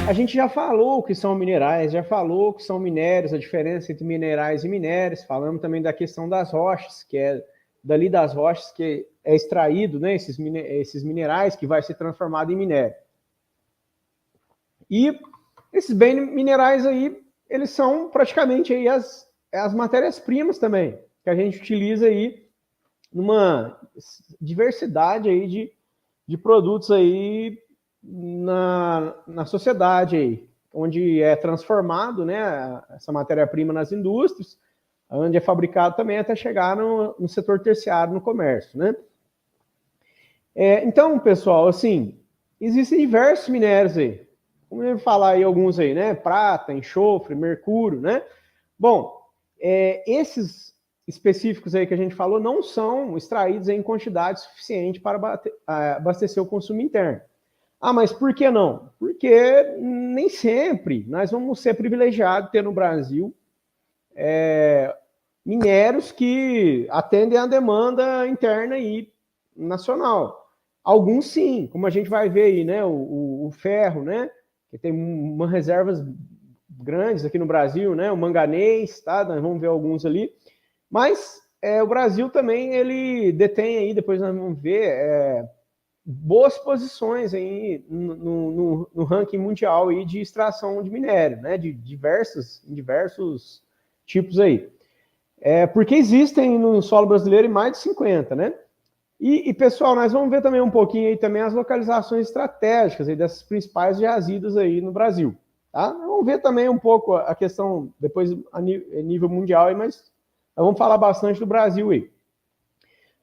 A gente já falou o que são minerais, já falou o que são minérios, a diferença entre minerais e minérios. Falamos também da questão das rochas, que é dali das rochas que é extraído, né, esses minerais que vai ser transformado em minério. E esses bens minerais aí, eles são praticamente aí as matérias-primas também, que a gente utiliza aí numa diversidade aí de produtos aí na sociedade aí, onde é transformado, né, essa matéria-prima nas indústrias, onde é fabricado também até chegar no setor terciário, no comércio, né? Então, pessoal, assim, existem diversos minérios aí. Como eu vou falar aí alguns aí, né? Prata, enxofre, mercúrio, né? Bom, esses específicos aí que a gente falou não são extraídos em quantidade suficiente para abastecer o consumo interno. Ah, mas por que não? Porque nem sempre nós vamos ser privilegiados ter no Brasil minérios que atendem à demanda interna e nacional. Alguns sim, como a gente vai ver aí, né? O ferro, né? Que tem uma reservas grandes aqui no Brasil, né? O manganês, tá? Nós vamos ver alguns ali. Mas o Brasil também ele detém aí, depois nós vamos ver, boas posições aí no ranking mundial aí de extração de minério, né? De diversos tipos aí. Porque existem no solo brasileiro mais de 50, né? E, pessoal, nós vamos ver também um pouquinho aí também as localizações estratégicas aí dessas principais jazidas aí no Brasil. Tá? Vamos ver também um pouco a questão, depois a nível mundial, aí, mas nós vamos falar bastante do Brasil aí.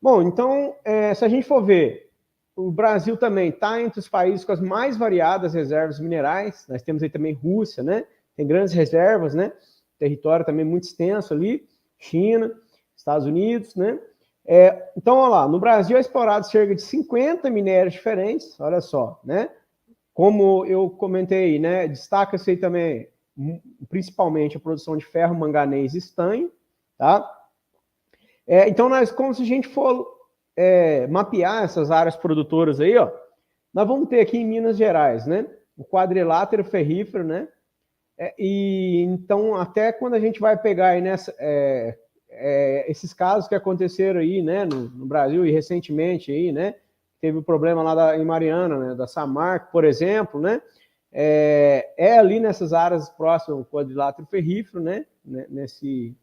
Bom, então, se a gente for ver, o Brasil também está entre os países com as mais variadas reservas minerais. Nós temos aí também Rússia, né? Tem grandes reservas, né? Território também muito extenso ali. China, Estados Unidos, né? Então, olha lá, no Brasil é explorado cerca de 50 minérios diferentes, olha só, né? Como eu comentei, né? Destaca-se aí também, principalmente, a produção de ferro, manganês e estanho, tá? Então, nós, como se a gente for mapear essas áreas produtoras aí, ó, nós vamos ter aqui em Minas Gerais, né? O quadrilátero ferrífero, né? E então, até quando a gente vai pegar aí esses casos que aconteceram aí, né, no Brasil e recentemente aí, né, teve o problema lá em Mariana, né, da Samarco, por exemplo, né, ali nessas áreas próximas ao quadrilátero ferrífero, né, nesse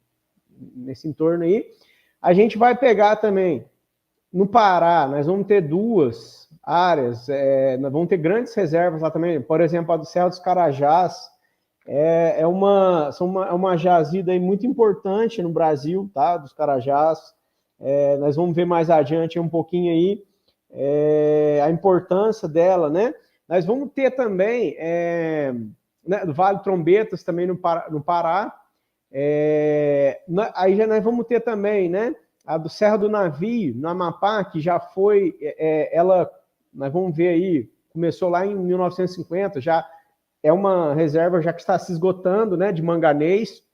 entorno aí. A gente vai pegar também no Pará, nós vamos ter duas áreas, nós vamos ter grandes reservas lá também, por exemplo, a do Serra dos Carajás, é uma jazida aí muito importante no Brasil, tá? Dos Carajás. Nós vamos ver mais adiante um pouquinho aí a importância dela, né? Nós vamos ter também né, do Vale Trombetas também no Pará. Aí já nós vamos ter também, né? A do Serra do Navio, no Amapá, que já foi, nós vamos ver aí, começou lá em 1950, já é uma reserva já que está se esgotando, né, de manganês.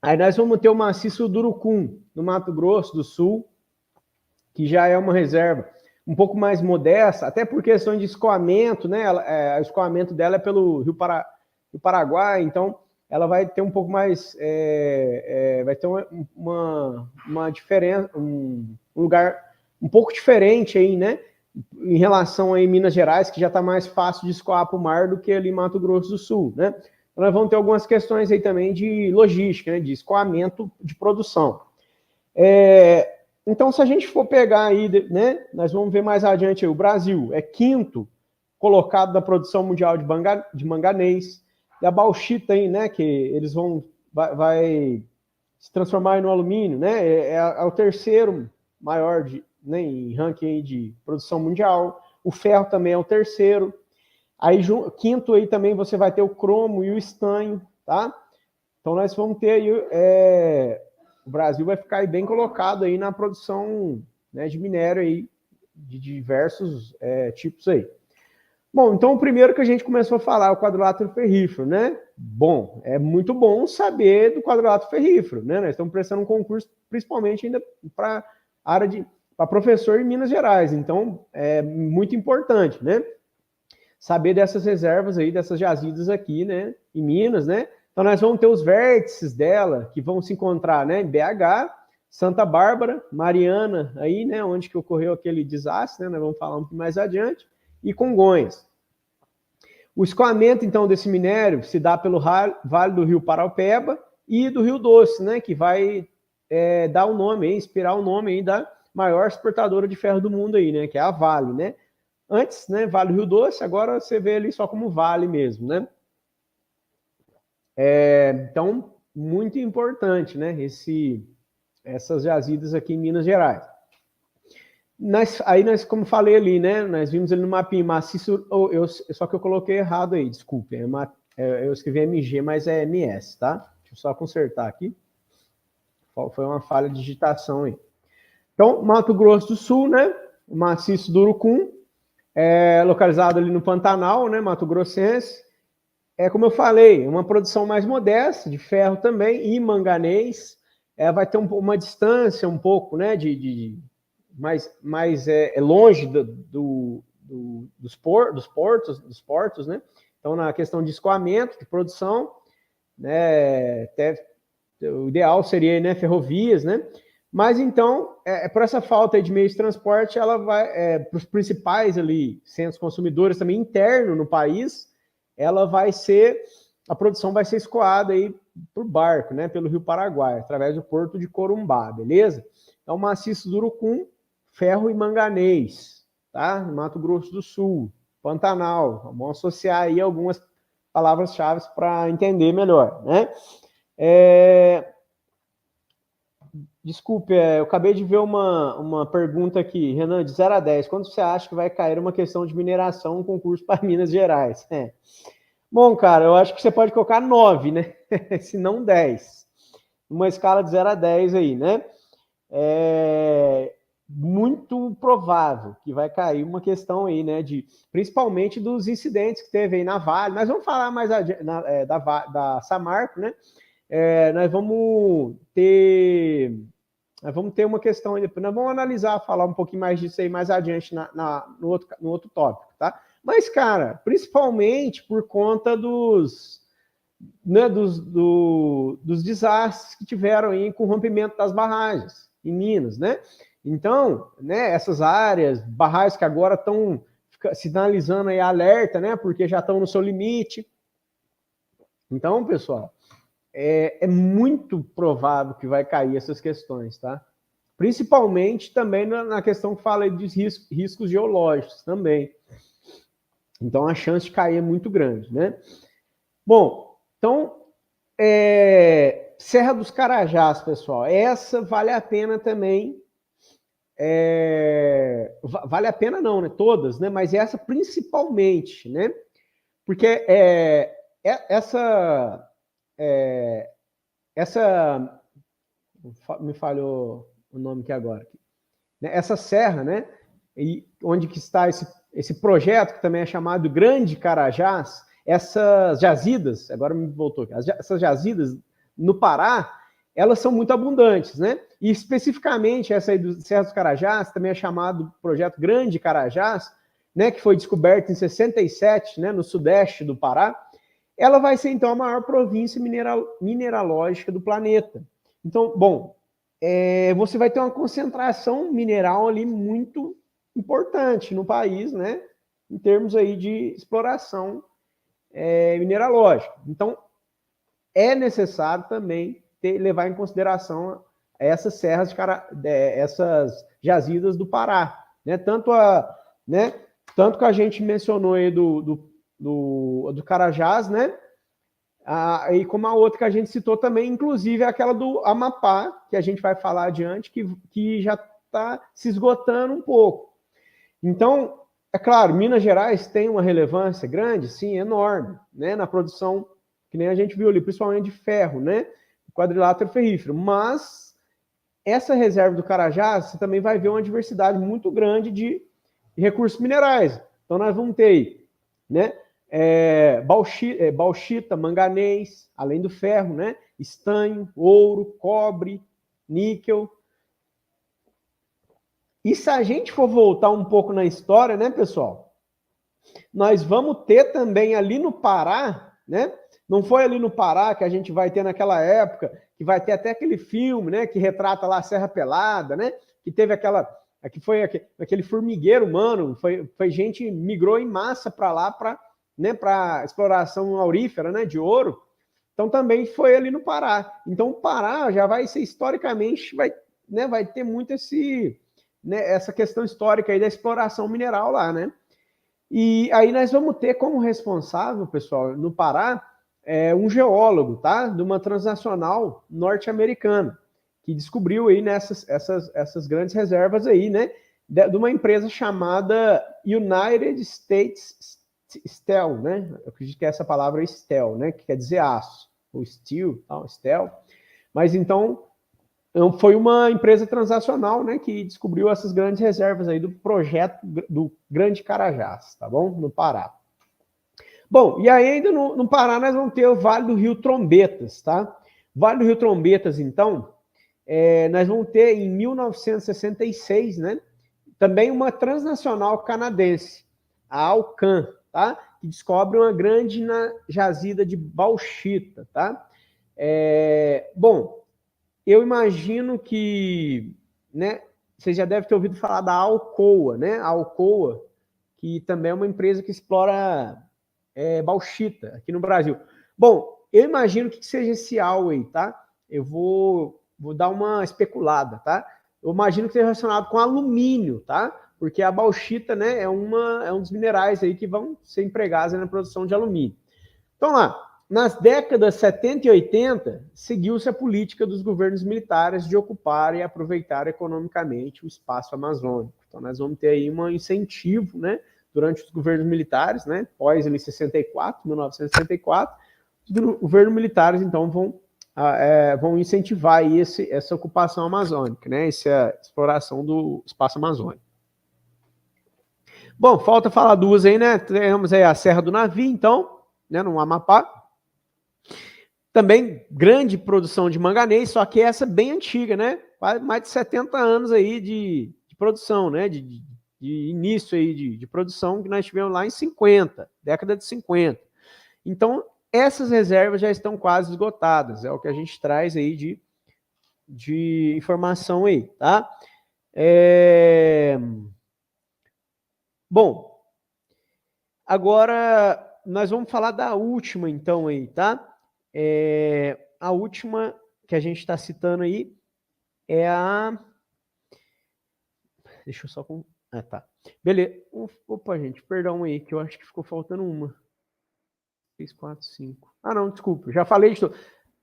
Aí nós vamos ter o maciço do Urucum, no Mato Grosso do Sul, que já é uma reserva um pouco mais modesta, até por questão de escoamento, né? O escoamento dela é pelo Rio Paraguai, então ela vai ter um pouco mais, vai ter uma diferença, um lugar um pouco diferente aí, né? Em relação a Minas Gerais, que já está mais fácil de escoar para o mar do que ali em Mato Grosso do Sul, né? Então, nós vamos ter algumas questões aí também de logística, né? De escoamento de produção. Então, se a gente for pegar aí, né? Nós vamos ver mais adiante aí, o Brasil é quinto colocado da produção mundial de manganês, e a bauxita aí, né? Que eles vai se transformar no alumínio, né? É o terceiro maior né, em ranking de produção mundial. O ferro também é o terceiro. Aí, quinto aí também você vai ter o cromo e o estanho, tá? Então, nós vamos ter aí, o Brasil vai ficar aí bem colocado aí na produção, né, de minério aí, de diversos tipos aí. Bom, então o primeiro que a gente começou a falar é o quadrilátero ferrífero, né? Bom, é muito bom saber do quadrilátero ferrífero, né? Nós estamos prestando um concurso, principalmente ainda para a área para professor em Minas Gerais, então é muito importante, né? saber dessas reservas aí, dessas jazidas aqui, né, em Minas, né? Então nós vamos ter os vértices dela, que vão se encontrar, né, em BH, Santa Bárbara, Mariana, aí, né, onde que ocorreu aquele desastre, né, nós vamos falar um pouco mais adiante, e Congonhas. O escoamento, então, desse minério se dá pelo Vale do Rio Paraupeba e do Rio Doce, né, que vai dar o nome, inspirar o nome aí da maior exportadora de ferro do mundo aí, né, que é a Vale, né. Antes, né, Vale do Rio Doce, agora você vê ali só como Vale mesmo, né. Então, muito importante, né, essas jazidas aqui em Minas Gerais. Aí nós, como falei ali, né, nós vimos ali no mapinha maciço, só que eu coloquei errado aí, desculpe, eu escrevi MG, mas é MS, tá? Deixa eu só consertar aqui. Foi uma falha de digitação aí. Então, Mato Grosso do Sul, né, o maciço do Urucum, localizado ali no Pantanal, né, Mato Grossense. Como eu falei, uma produção mais modesta, de ferro também, e manganês. Vai ter uma distância um pouco, né, mais longe dos portos, né? Então, na questão de escoamento, de produção, né, até, o ideal seria, né, ferrovias, né? Mas, então, por essa falta de meio de transporte, ela vai, para os principais ali, centros consumidores também interno no país, a produção vai ser escoada aí por barco, né, pelo Rio Paraguai, através do porto de Corumbá, beleza? Então, maciço do Urucum, ferro e manganês, tá? Mato Grosso do Sul, Pantanal. Vamos associar aí algumas palavras-chave para entender melhor, né? Desculpe, eu acabei de ver uma pergunta aqui, Renan, de 0 a 10. Quando você acha que vai cair uma questão de mineração, um concurso para Minas Gerais? Bom, cara, eu acho que você pode colocar 9, né? Se não 10. Uma escala de 0 a 10 aí, né? Muito provável que vai cair uma questão aí, né, principalmente dos incidentes que teve aí na Vale. Nós vamos falar mais da Samarco, né? Nós vamos ter uma questão aí, depois nós vamos analisar, falar um pouquinho mais disso aí mais adiante no outro tópico, tá? Mas, cara, principalmente por conta dos desastres que tiveram aí com o rompimento das barragens em Minas, né? Então, né, essas áreas, barragens que agora estão sinalizando aí alerta, né, porque já estão no seu limite. Então, pessoal, é muito provável que vai cair essas questões, tá? Principalmente também na questão que fala aí de riscos geológicos também. Então, a chance de cair é muito grande, né? Bom, então, Serra dos Carajás, pessoal, essa vale a pena também. Vale a pena não, né? Todas, né? Mas essa principalmente, né? Porque essa me falhou o nome aqui agora. Essa serra, né? E onde que está esse projeto que também é chamado Grande Carajás, essas jazidas, agora me voltou aqui, essas jazidas no Pará, elas são muito abundantes, né? E especificamente essa aí do Serra dos Carajás, também é chamado Projeto Grande Carajás, né, que foi descoberto em 67, né, no sudeste do Pará. Ela vai ser, então, a maior província mineralógica do planeta. Então, bom, você vai ter uma concentração mineral ali muito importante no país, né, em termos aí de exploração mineralógica. Então, é necessário também levar em consideração essas serras, essas jazidas do Pará, né? Tanto que a gente mencionou aí do Carajás, né? E como a outra que a gente citou também, inclusive aquela do Amapá, que a gente vai falar adiante, que já está se esgotando um pouco. Então, é claro, Minas Gerais tem uma relevância grande, sim, enorme, né? Na produção, que nem a gente viu ali, principalmente de ferro, né? Quadrilátero ferrífero. Mas essa reserva do Carajás, você também vai ver uma diversidade muito grande de recursos minerais. Então, nós vamos ter aí, né? Bauxita, manganês, além do ferro, né? Estanho, ouro, cobre, níquel. E se a gente for voltar um pouco na história, né, pessoal? Nós vamos ter também ali no Pará, né? Não foi ali no Pará que a gente vai ter naquela época, que vai ter até aquele filme, né? Que retrata lá a Serra Pelada, né? Que teve que foi aquele formigueiro humano, foi gente migrou em massa para lá para, né? Para exploração aurífera, né? De ouro. Então também foi ali no Pará. Então o Pará já vai ser historicamente, vai ter muito essa questão histórica aí da exploração mineral lá, né? E aí nós vamos ter como responsável, pessoal, no Pará, um geólogo, tá? De uma transnacional norte-americana, que descobriu aí essas grandes reservas aí, né? De uma empresa chamada United States Steel, né? Eu acredito que essa palavra é Steel, né? Que quer dizer aço, ou steel, tal, Steel. Mas então foi uma empresa transacional, né, que descobriu essas grandes reservas aí do projeto do Grande Carajás, tá bom? No Pará. Bom, e aí ainda no Pará nós vamos ter o Vale do Rio Trombetas, tá? Vale do Rio Trombetas, então, nós vamos ter em 1966, né, também uma transnacional canadense, a Alcan, tá? Que descobre uma grande jazida de bauxita, tá? Bom, eu imagino que, né, você já deve ter ouvido falar da Alcoa, né? A Alcoa, que também é uma empresa que explora bauxita aqui no Brasil. Bom, eu imagino que seja esse AU aí, tá? Eu vou dar uma especulada, tá? Eu imagino que seja relacionado com alumínio, tá? Porque a bauxita, né, é um dos minerais aí que vão ser empregados na produção de alumínio. Então lá, nas décadas 70 e 80, seguiu-se a política dos governos militares de ocupar e aproveitar economicamente o espaço amazônico. Então, nós vamos ter aí um incentivo, né, durante os governos militares, né, pós 1964, os governos militares, então, vão incentivar aí essa ocupação amazônica, né, essa exploração do espaço amazônico. Bom, falta falar duas aí, né, temos aí a Serra do Navio, então, né, no Amapá. Também grande produção de manganês, só que essa bem antiga, né? Mais de 70 anos aí de produção, né? De início aí de produção que nós tivemos lá em 50, década de 50. Então, essas reservas já estão quase esgotadas, é o que a gente traz aí de informação aí, tá? Bom, agora nós vamos falar da última então aí, tá? A última que a gente está citando aí é a... Deixa eu só... Ah, tá. Beleza. Opa, gente, perdão aí, que eu acho que ficou faltando uma. 3, 4, 5. Ah, não, desculpa, já falei de tudo.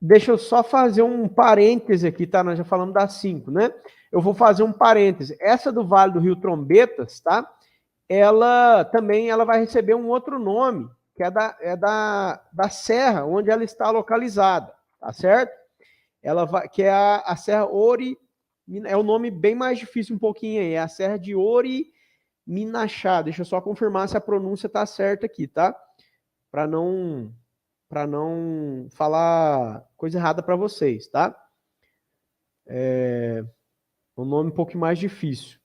Deixa eu só fazer um parêntese aqui, tá? Nós já falamos das 5, né? Eu vou fazer um parêntese. Essa do Vale do Rio Trombetas, tá? Ela vai receber um outro nome, que é da serra onde ela está localizada, tá certo? Que é a Serra Ori, é o nome bem mais difícil um pouquinho aí, é a Serra de Ori Minachá. Deixa eu só confirmar se a pronúncia tá certa aqui, tá? Para não falar coisa errada para vocês, tá? É um nome um pouco mais difícil.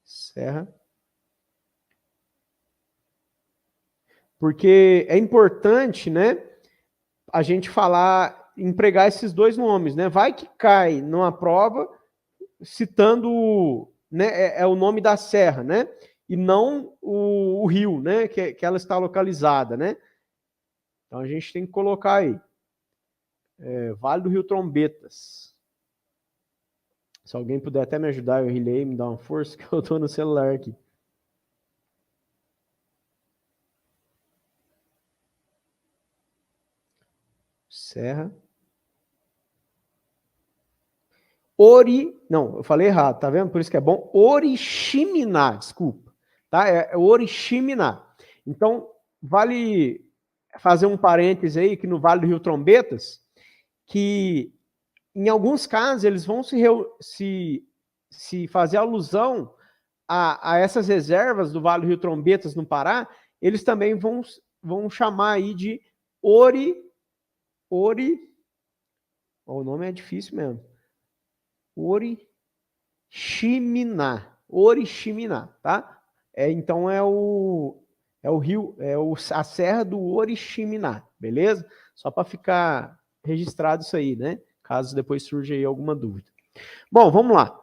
Serra. Porque é importante, né, a gente falar, empregar esses dois nomes, né? Vai que cai numa prova citando, né, é o nome da serra, né? E não o rio, né, que ela está localizada, né? Então a gente tem que colocar aí. Vale do Rio Trombetas. Se alguém puder até me ajudar, eu rilei, me dá uma força, que eu tô no celular aqui. Serra. Não, eu falei errado, tá vendo? Por isso que é bom. Oriximiná, desculpa. Tá? É Oriximiná. Então, vale fazer um parêntese aí, que no Vale do Rio Trombetas, que em alguns casos eles vão se fazer alusão a essas reservas do Vale do Rio Trombetas, no Pará, eles também vão chamar aí de o nome é difícil mesmo. Oriximiná, tá? Então é o rio, a Serra do Oriximiná, beleza? Só para ficar registrado isso aí, né? Caso depois surja aí alguma dúvida. Bom, vamos lá.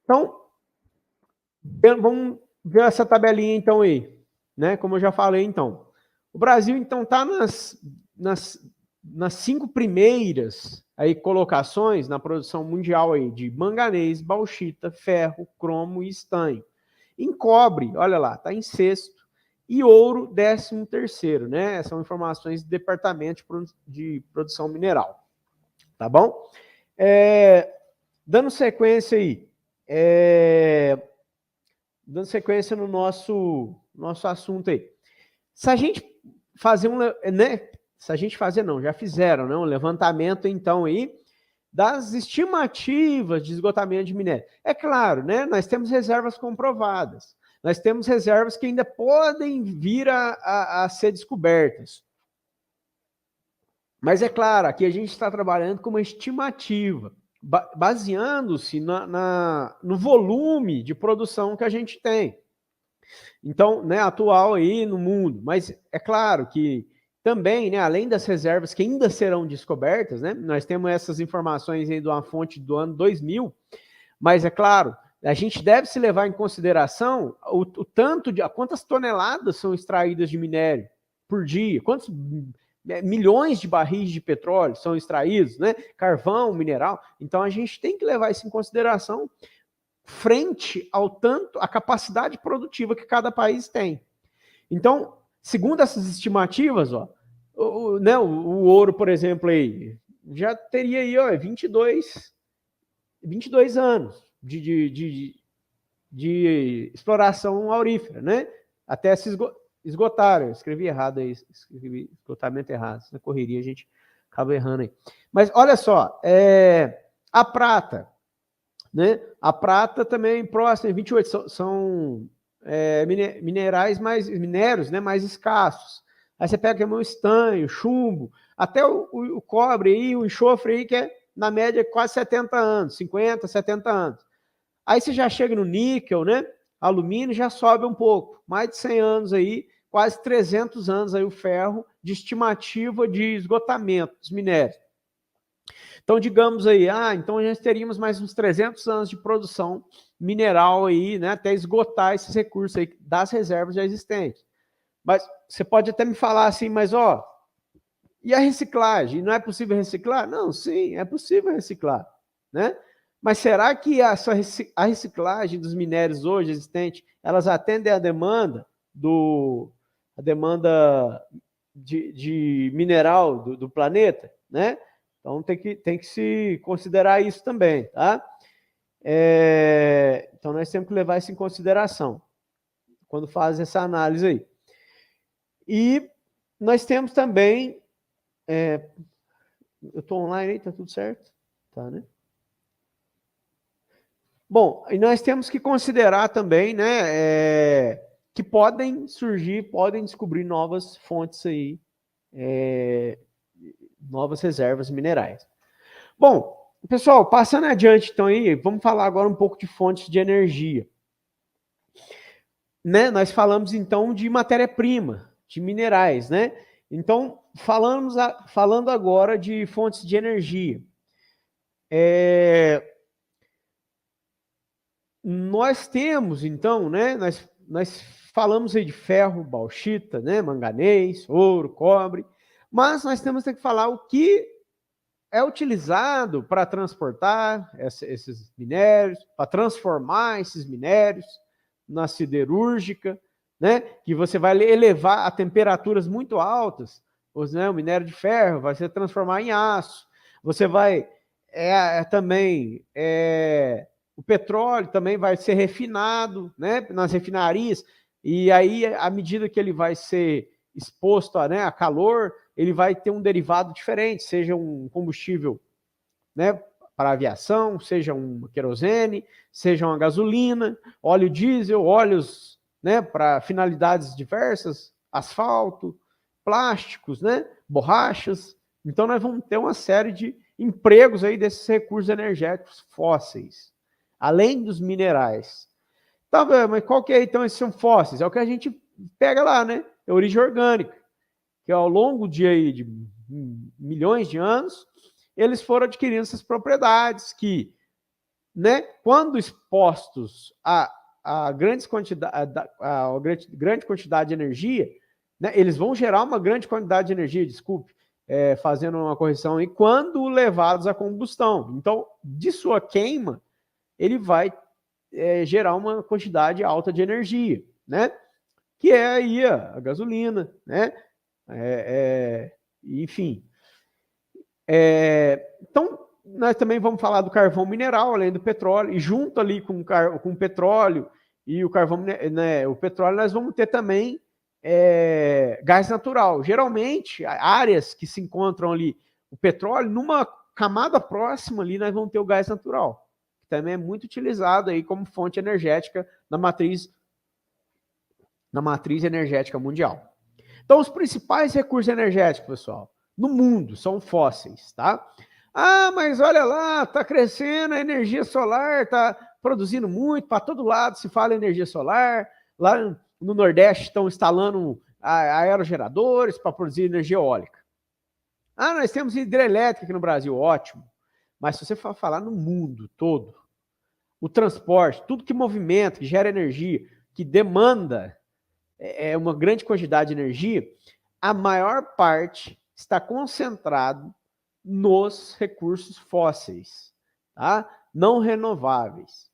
Então, vamos ver essa tabelinha então aí, né? Como eu já falei, então. O Brasil, então, está nas 5 primeiras aí colocações na produção mundial aí de manganês, bauxita, ferro, cromo e estanho. Em cobre, olha lá, está em sexto. E ouro, 13º, né? São informações do Departamento de Produção Mineral. Tá bom? Dando sequência aí, dando sequência no nosso assunto aí. Se a gente fazer se a gente fazer, não, já fizeram, né? Um levantamento, então, aí, das estimativas de esgotamento de minério. É claro, né? Nós temos reservas comprovadas. Nós temos reservas que ainda podem vir a ser descobertas. Mas é claro, aqui a gente está trabalhando com uma estimativa, baseando-se no volume de produção que a gente tem. Então, né, atual aí no mundo. Mas é claro que também, né, além das reservas que ainda serão descobertas, né, nós temos essas informações aí de uma fonte do ano 2000, mas é claro, a gente deve se levar em consideração o tanto de quantas toneladas são extraídas de minério por dia, quantos milhões de barris de petróleo são extraídos, né? Carvão, mineral. Então a gente tem que levar isso em consideração frente ao tanto, a capacidade produtiva que cada país tem. Então, segundo essas estimativas, ó, o ouro, por exemplo, aí, já teria aí, ó, 22 anos de exploração aurífera, né? Até se esgotaram. Eu escrevi errado aí, escrevi esgotamento errado. Na correria a gente acaba errando aí. Mas olha só, a prata, né? A prata também próxima, 28, são minérios, né, mais escassos. Aí você pega o estanho, chumbo, até o cobre aí, o enxofre aí, que é na média quase 70 anos, 50, 70 anos. Aí você já chega no níquel, né? Alumínio já sobe um pouco, mais de 100 anos aí, quase 300 anos aí o ferro de estimativa de esgotamento dos minérios. Então, digamos aí, então a gente teríamos mais uns 300 anos de produção mineral aí, né, até esgotar esses recursos aí das reservas já existentes. Mas você pode até me falar assim, mas ó, e a reciclagem? Não é possível reciclar? Não, sim, é possível reciclar, né? Mas será que a reciclagem dos minérios hoje existentes, elas atendem à demanda de mineral do planeta, né? Então tem que se considerar isso também, tá? Então nós temos que levar isso em consideração quando faz essa análise aí. E nós temos também, eu estou online aí, tá tudo certo? Tá, né? Bom, e nós temos que considerar também, né, que podem descobrir novas fontes aí, novas reservas minerais. Bom, pessoal, passando adiante então aí, vamos falar agora um pouco de fontes de energia. Né, nós falamos então de matéria-prima, de minerais, né? Então, falando agora de fontes de energia. Nós temos, então, né? Nós falamos aí de ferro, bauxita, né? Manganês, ouro, cobre, mas nós temos que falar o que é utilizado para transportar esses minérios, para transformar esses minérios na siderúrgica, né? Que você vai elevar a temperaturas muito altas, né? O minério de ferro vai se transformar em aço. Você vai também o petróleo também vai ser refinado, né? Nas refinarias, e aí à medida que ele vai ser exposto a calor, ele vai ter um derivado diferente, seja um combustível, né, para aviação, seja um querosene, seja uma gasolina, óleo diesel, óleos, né, para finalidades diversas, asfalto, plásticos, né, borrachas. Então nós vamos ter uma série empregos aí desses recursos energéticos fósseis, além dos minerais. Tá, mas qual que é, então, esses são fósseis? É o que a gente pega lá, né? É origem orgânica, que ao longo de milhões de anos, eles foram adquirindo essas propriedades que, né, quando expostos a grande quantidade de energia, né, eles vão gerar uma grande quantidade de energia, desculpe, fazendo uma correção aí, quando levados à combustão. Então, de sua queima, ele vai gerar uma quantidade alta de energia, né? Que é aí a gasolina, né? Enfim. Então, nós também vamos falar do carvão mineral, além do petróleo, e junto ali com o petróleo e o carvão, né, o petróleo, nós vamos ter também gás natural. Geralmente, áreas que se encontram ali, o petróleo, numa camada próxima ali, nós vamos ter o gás natural, que também é muito utilizado aí como fonte energética na matriz energética mundial. Então, os principais recursos energéticos, pessoal, no mundo são fósseis, tá? Ah, mas olha lá, tá crescendo a energia solar, tá produzindo muito, para todo lado se fala energia solar. Lá no Nordeste estão instalando aerogeradores para produzir energia eólica. Ah, nós temos hidrelétrica aqui no Brasil, ótimo. Mas se você for falar no mundo todo, o transporte, tudo que movimenta, que gera energia, que demanda uma grande quantidade de energia, a maior parte está concentrado nos recursos fósseis, tá? Não renováveis.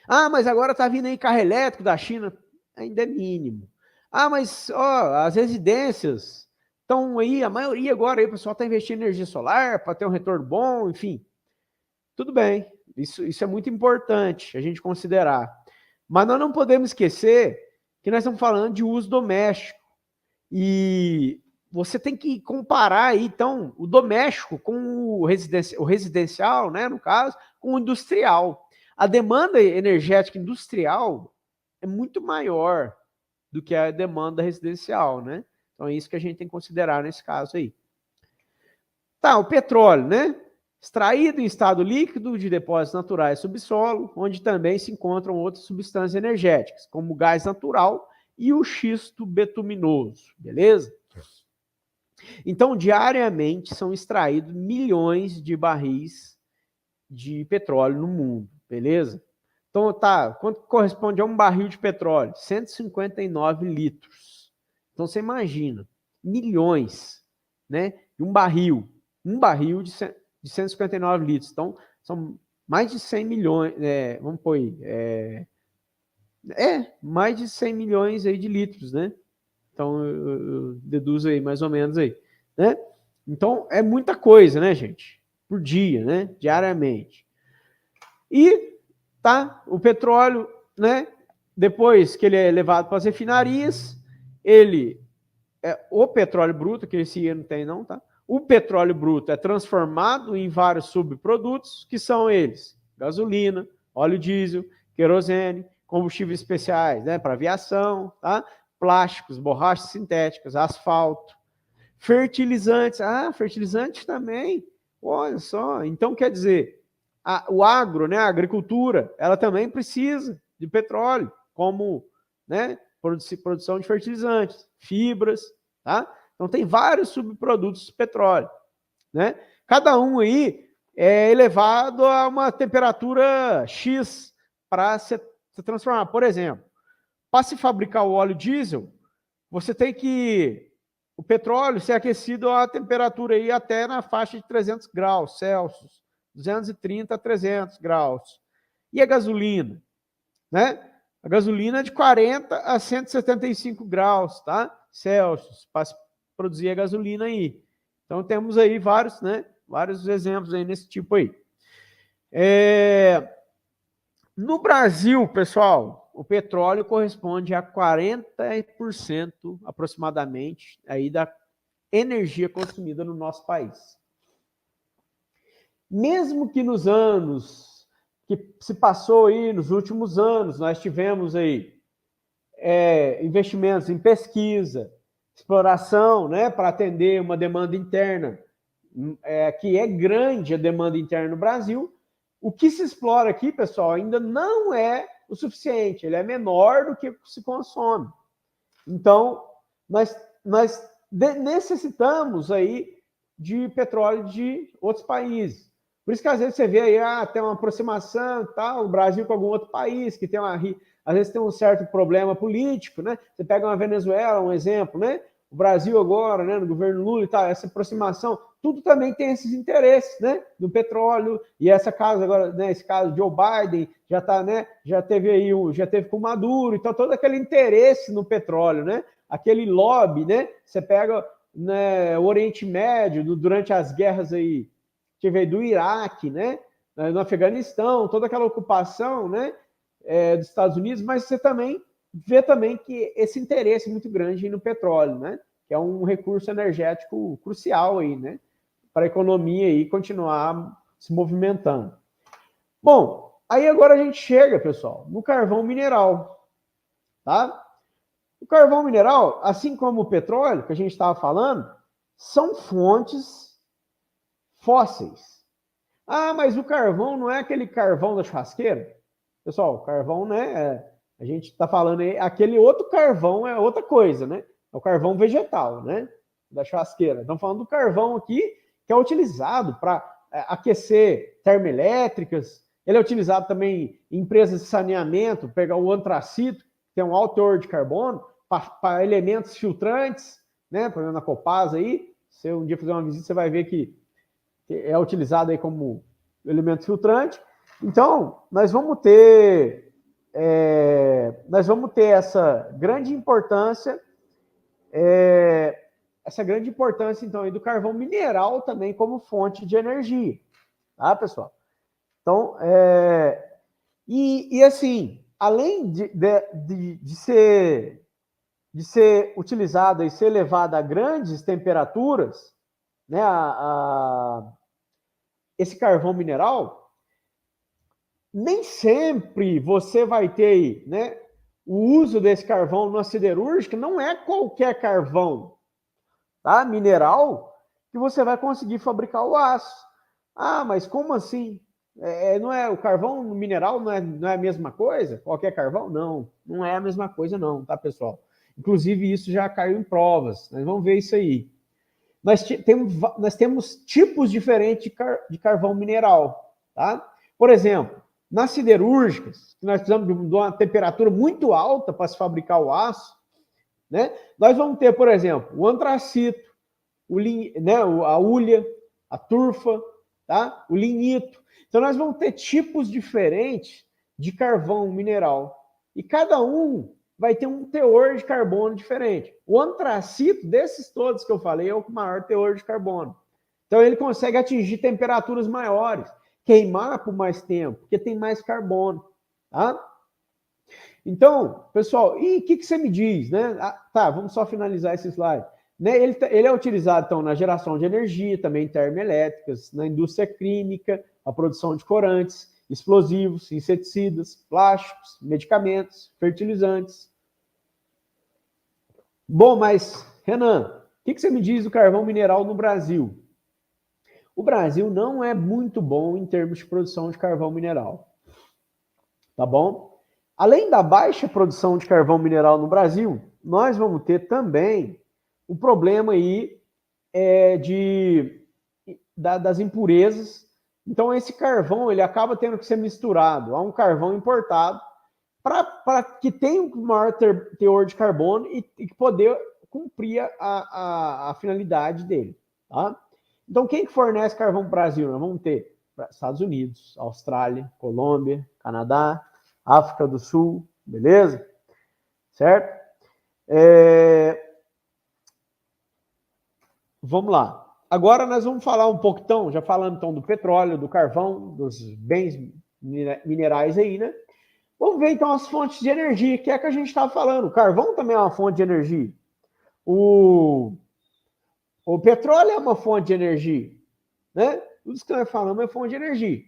Ah, mas agora está vindo aí carro elétrico da China, ainda é mínimo. Ah, mas as residências estão aí, a maioria agora aí, o pessoal está investindo em energia solar para ter um retorno bom, enfim. Tudo bem, isso é muito importante a gente considerar. Mas nós não podemos esquecer que nós estamos falando de uso doméstico. E você tem que comparar aí, então, o doméstico com o residencial, né, no caso, com o industrial. A demanda energética industrial é muito maior do que a demanda residencial, né? Então é isso que a gente tem que considerar nesse caso aí. Tá, o petróleo, né? Extraído em estado líquido de depósitos naturais subsolo, onde também se encontram outras substâncias energéticas, como o gás natural e o xisto betuminoso, beleza? Então, diariamente são extraídos milhões de barris de petróleo no mundo, beleza? Então, tá, quanto corresponde a um barril de petróleo? 159 litros. Então, você imagina, milhões, né? Um barril de 159 litros. Então, são mais de 100 milhões, vamos pôr aí, mais de 100 milhões aí de litros, né? Então, eu deduzo aí mais ou menos aí, né? Então, é muita coisa, né, gente? Por dia, né? Diariamente. E, tá, o petróleo, né? Depois que ele é levado para as refinarias, o petróleo bruto, que esse ano não tem não, tá? O petróleo bruto é transformado em vários subprodutos, que são eles: gasolina, óleo diesel, querosene, combustíveis especiais, né, para aviação, tá? Plásticos, borrachas sintéticas, asfalto, fertilizantes. Ah, fertilizantes também. Olha só. Então, quer dizer, o agro, né, a agricultura, ela também precisa de petróleo, como, né, produção de fertilizantes, fibras, tá? Então, tem vários subprodutos de petróleo, né? Cada um aí é elevado a uma temperatura X para se transformar. Por exemplo, para se fabricar o óleo diesel, você tem que o petróleo ser aquecido a temperatura aí até na faixa de 300 graus Celsius, 230 a 300 graus. E a gasolina, né? A gasolina é de 40 a 175 graus, tá? Celsius, para produzir a gasolina aí. Então temos aí vários, né? Vários exemplos aí nesse tipo aí. No Brasil, pessoal, o petróleo corresponde a 40% aproximadamente aí da energia consumida no nosso país. Mesmo que nos anos que se passou aí, nos últimos anos, nós tivemos aí investimentos em pesquisa, exploração, né, para atender uma demanda interna que é grande a demanda interna no Brasil. O que se explora aqui, pessoal, ainda não é o suficiente, ele é menor do que se consome. Então, nós necessitamos aí de petróleo de outros países. Por isso que às vezes você vê aí, tem uma aproximação, tal, o Brasil com algum outro país, que tem às vezes tem um certo problema político, né? Você pega uma Venezuela, um exemplo, né? O Brasil agora, né, no governo Lula e tal, essa aproximação, tudo também tem esses interesses, né, do petróleo, e essa casa agora, né, esse caso de Joe Biden, já tá, né, já teve com o Maduro, então todo aquele interesse no petróleo, né, aquele lobby, né, você pega, né, o Oriente Médio, durante as guerras aí, que veio do Iraque, né, no Afeganistão, toda aquela ocupação, né, dos Estados Unidos, mas você também vê também que esse interesse muito grande no petróleo, né? Que é um recurso energético crucial aí, né? Para a economia aí continuar se movimentando. Bom, aí agora a gente chega, pessoal, no carvão mineral, tá? O carvão mineral, assim como o petróleo, que a gente estava falando, são fontes fósseis. Ah, mas o carvão não é aquele carvão da churrasqueira? Pessoal, o carvão, né? A gente está falando aí, aquele outro carvão é outra coisa, né? É o carvão vegetal, né? Da churrasqueira. Estamos falando do carvão aqui que é utilizado para aquecer termoelétricas. Ele é utilizado também em empresas de saneamento, pegar o antracito, que tem um alto teor de carbono, para elementos filtrantes, né? Por exemplo, na Copasa aí, se um dia fizer uma visita, você vai ver que é utilizado aí como elemento filtrante. Então, nós vamos ter essa grande importância, então, aí do carvão mineral também como fonte de energia, tá, pessoal? Então, assim, além de ser utilizado e ser levado a grandes temperaturas, né, esse carvão mineral, nem sempre você vai ter, né, o uso desse carvão na siderúrgica, não é qualquer carvão, tá, mineral, que você vai conseguir fabricar o aço. Ah, mas como assim? Não é o carvão mineral, não é a mesma coisa? Qualquer carvão? Não é a mesma coisa não, tá, pessoal? Inclusive, isso já caiu em provas, nós vamos ver isso aí. Nós temos tipos diferentes de carvão mineral, tá? Por exemplo, nas siderúrgicas, que nós precisamos de uma temperatura muito alta para se fabricar o aço, né? Nós vamos ter, por exemplo, o antracito, a hulha, a turfa, tá? O lignito. Então, nós vamos ter tipos diferentes de carvão mineral. E cada um vai ter um teor de carbono diferente. O antracito, desses todos que eu falei, é o maior teor de carbono. Então, ele consegue atingir temperaturas maiores, queimar por mais tempo, porque tem mais carbono, tá? Então, pessoal, e o que você me diz, né? Tá, vamos só finalizar esse slide. Né, ele é utilizado, então, na geração de energia, também em termoelétricas, na indústria química, a produção de corantes, explosivos, inseticidas, plásticos, medicamentos, fertilizantes. Bom, mas, Renan, o que você me diz do carvão mineral no Brasil? O Brasil não é muito bom em termos de produção de carvão mineral. Tá bom? Além da baixa produção de carvão mineral no Brasil, nós vamos ter também o problema aí das impurezas. Então, esse carvão ele acaba tendo que ser misturado a um carvão importado para que tenha um maior teor de carbono e poder cumprir a finalidade dele. Tá? Então, quem que fornece carvão para o Brasil? Nós vamos ter Estados Unidos, Austrália, Colômbia, Canadá, África do Sul, beleza? Certo? Vamos lá. Agora nós vamos falar um pouco, então, já falando então do petróleo, do carvão, dos bens minerais aí, né? Vamos ver então as fontes de energia, que é a que a gente estava falando. O carvão também é uma fonte de energia. O petróleo é uma fonte de energia, né? Tudo isso que nós falamos é fonte de energia.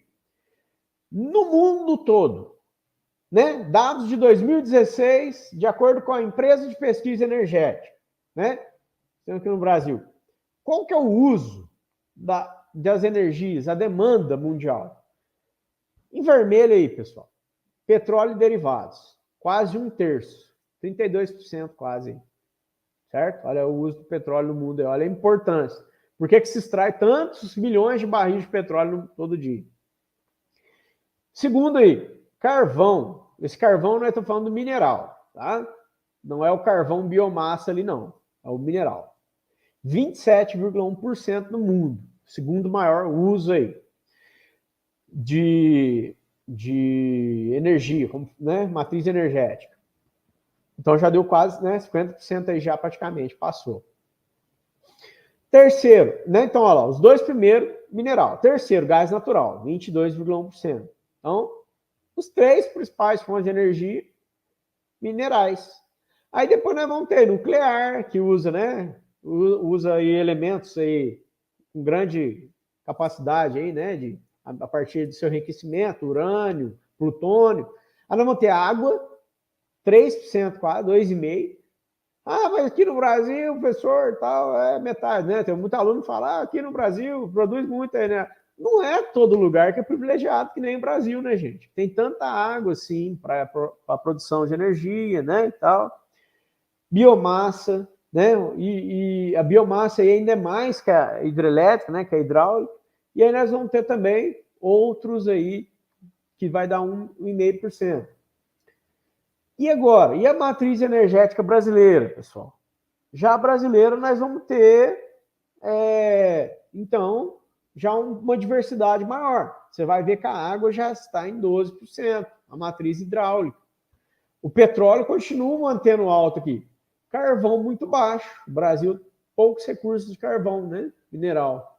No mundo todo, né? Dados de 2016, de acordo com a empresa de pesquisa energética, né? Aqui no Brasil. Qual que é o uso das energias, a demanda mundial. Em vermelho aí, pessoal, petróleo e derivados, quase 1/3, 32% quase, certo? Olha o uso do petróleo no mundo, olha a importância. Por que se extrai tantos milhões de barris de petróleo todo dia? Segundo aí, carvão. Esse carvão nós estamos falando do mineral, tá? Não é o carvão biomassa ali, não. É o mineral. 27,1% no mundo. Segundo maior uso aí de energia, né? Matriz energética. Então já deu quase, né, 50% aí já praticamente passou. Terceiro, né? Então, olha lá, os dois primeiros, mineral. Terceiro, gás natural, 22,1%. Então, os três principais fontes de energia, minerais. Aí depois nós vamos ter nuclear, que usa, né? Usa aí elementos aí com grande capacidade aí, né? A partir do seu enriquecimento, urânio, plutônio. Aí nós vamos ter água, 3% quase, 2,5%. Ah, mas aqui no Brasil, professor, tal, é metade, né? Tem muito aluno que fala, aqui no Brasil produz muito, né? Não é todo lugar que é privilegiado, que nem o Brasil, né, gente? Tem tanta água, assim, para a produção de energia, né, e tal. Biomassa, né? E a biomassa aí ainda é mais que a hidrelétrica, né, que a hidráulica. E aí nós vamos ter também outros aí que vai dar 1,5%. E agora? E a matriz energética brasileira, pessoal? Já a brasileira nós vamos ter, então, já uma diversidade maior. Você vai ver que a água já está em 12%, a matriz hidráulica. O petróleo continua mantendo alto aqui. Carvão muito baixo. O Brasil, poucos recursos de carvão, né? Mineral.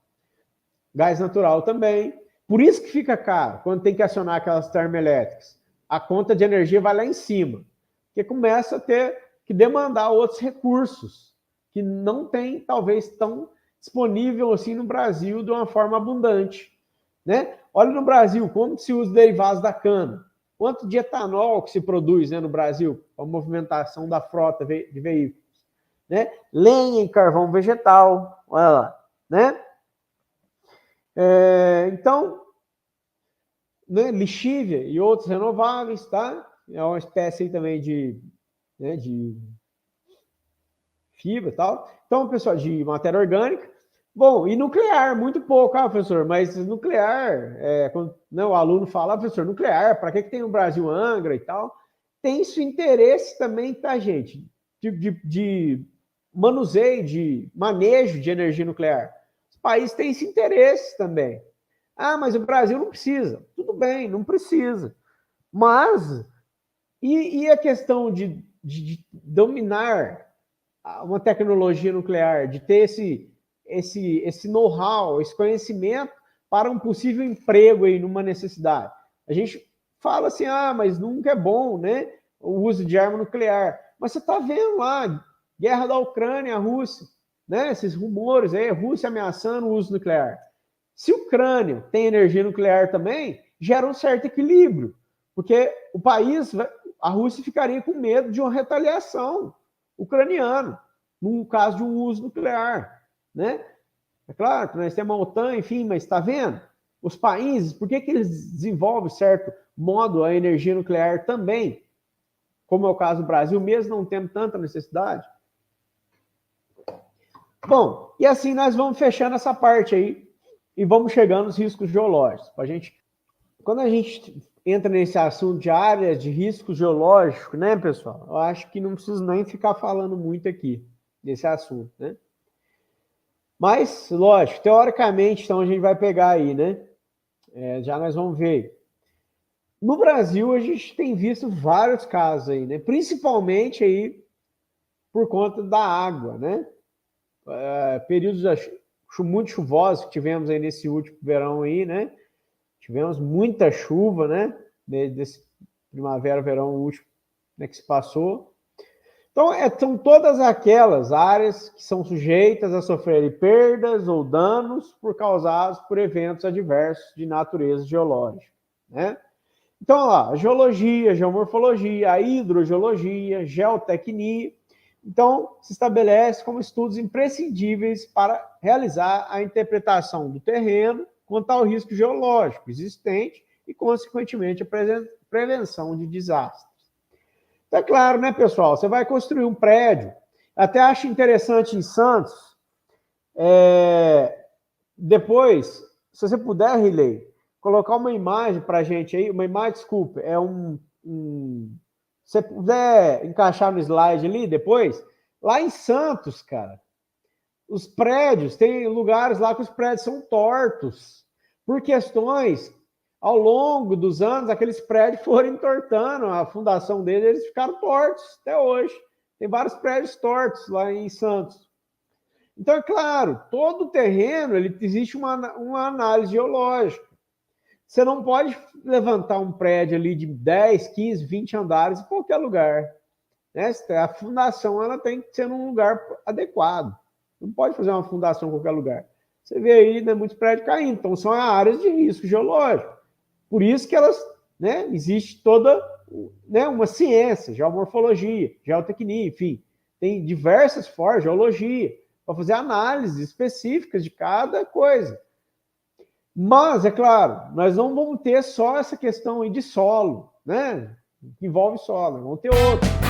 Gás natural também. Por isso que fica caro, quando tem que acionar aquelas termoelétricas. A conta de energia vai lá em cima. Porque começa a ter que demandar outros recursos que não tem, talvez, tão disponível assim no Brasil de uma forma abundante, né? Olha no Brasil, como se usa derivados da cana. Quanto de etanol que se produz, né, no Brasil, para a movimentação da frota de veículos, né? Lenha e carvão vegetal, olha lá, né? Então, né, lixívia e outros renováveis, tá? É uma espécie aí também de fibra e tal. Então, pessoal, de matéria orgânica. Bom, e nuclear, muito pouco, professor, mas nuclear, quando, né, o aluno fala, professor, nuclear, para que tem o Brasil Angra e tal? Tem isso interesse também, tá, gente? De manuseio, de manejo de energia nuclear. Os países têm esse interesse também. Ah, mas o Brasil não precisa. Tudo bem, não precisa. Mas, e a questão de dominar uma tecnologia nuclear, de ter esse know-how, esse conhecimento para um possível emprego aí numa necessidade? A gente fala assim, mas nunca é bom, né, o uso de arma nuclear. Mas você está vendo lá, guerra da Ucrânia, a Rússia, né, esses rumores aí, a Rússia ameaçando o uso nuclear. Se a Ucrânia tem energia nuclear também, gera um certo equilíbrio, porque o país, a Rússia ficaria com medo de uma retaliação ucraniana, no caso de um uso nuclear, né? É claro que nós temos a OTAN, enfim, mas está vendo? Os países, por que eles desenvolvem, certo modo, a energia nuclear também? Como é o caso do Brasil, mesmo não tendo tanta necessidade. Bom, e assim nós vamos fechando essa parte aí e vamos chegando nos riscos geológicos. Quando a gente entra nesse assunto de áreas de risco geológico, né, pessoal? Eu acho que não preciso nem ficar falando muito aqui desse assunto, né? Mas, lógico, teoricamente, então a gente vai pegar aí, né? Já nós vamos ver. No Brasil, a gente tem visto vários casos aí, né? Principalmente aí por conta da água, né? Períodos muito chuvosos que tivemos aí nesse último verão aí, né? Tivemos muita chuva, né? Desse primavera, verão último, né, que se passou. Então, são todas aquelas áreas que são sujeitas a sofrerem perdas ou danos causados por eventos adversos de natureza geológica, né? Então, a geologia, a geomorfologia, a hidrogeologia, geotecnia, Então, se estabelece como estudos imprescindíveis para realizar a interpretação do terreno quanto ao risco geológico existente e, consequentemente, a prevenção de desastres. Então, é claro, né, pessoal? Você vai construir um prédio. Até acho interessante em Santos, depois, se você puder, Riley, colocar uma imagem para a gente aí, uma imagem, desculpa, se você puder encaixar no slide ali depois, lá em Santos, cara, os prédios, tem lugares lá que os prédios são tortos, por questões, ao longo dos anos, aqueles prédios foram entortando, a fundação deles, eles ficaram tortos até hoje. Tem vários prédios tortos lá em Santos. Então, é claro, todo o terreno, existe uma análise geológica. Você não pode levantar um prédio ali de 10, 15, 20 andares em qualquer lugar. Né? A fundação ela tem que ser num lugar adequado. Não pode fazer uma fundação em qualquer lugar. Você vê aí, né, muitos prédios caindo. Então, são áreas de risco geológico. Por isso que elas, né, existe toda, né, uma ciência, geomorfologia, geotecnia, enfim. Tem diversas formas, geologia, para fazer análises específicas de cada coisa. Mas, é claro, nós não vamos ter só essa questão aí de solo, né? Que envolve solo, vamos ter outro.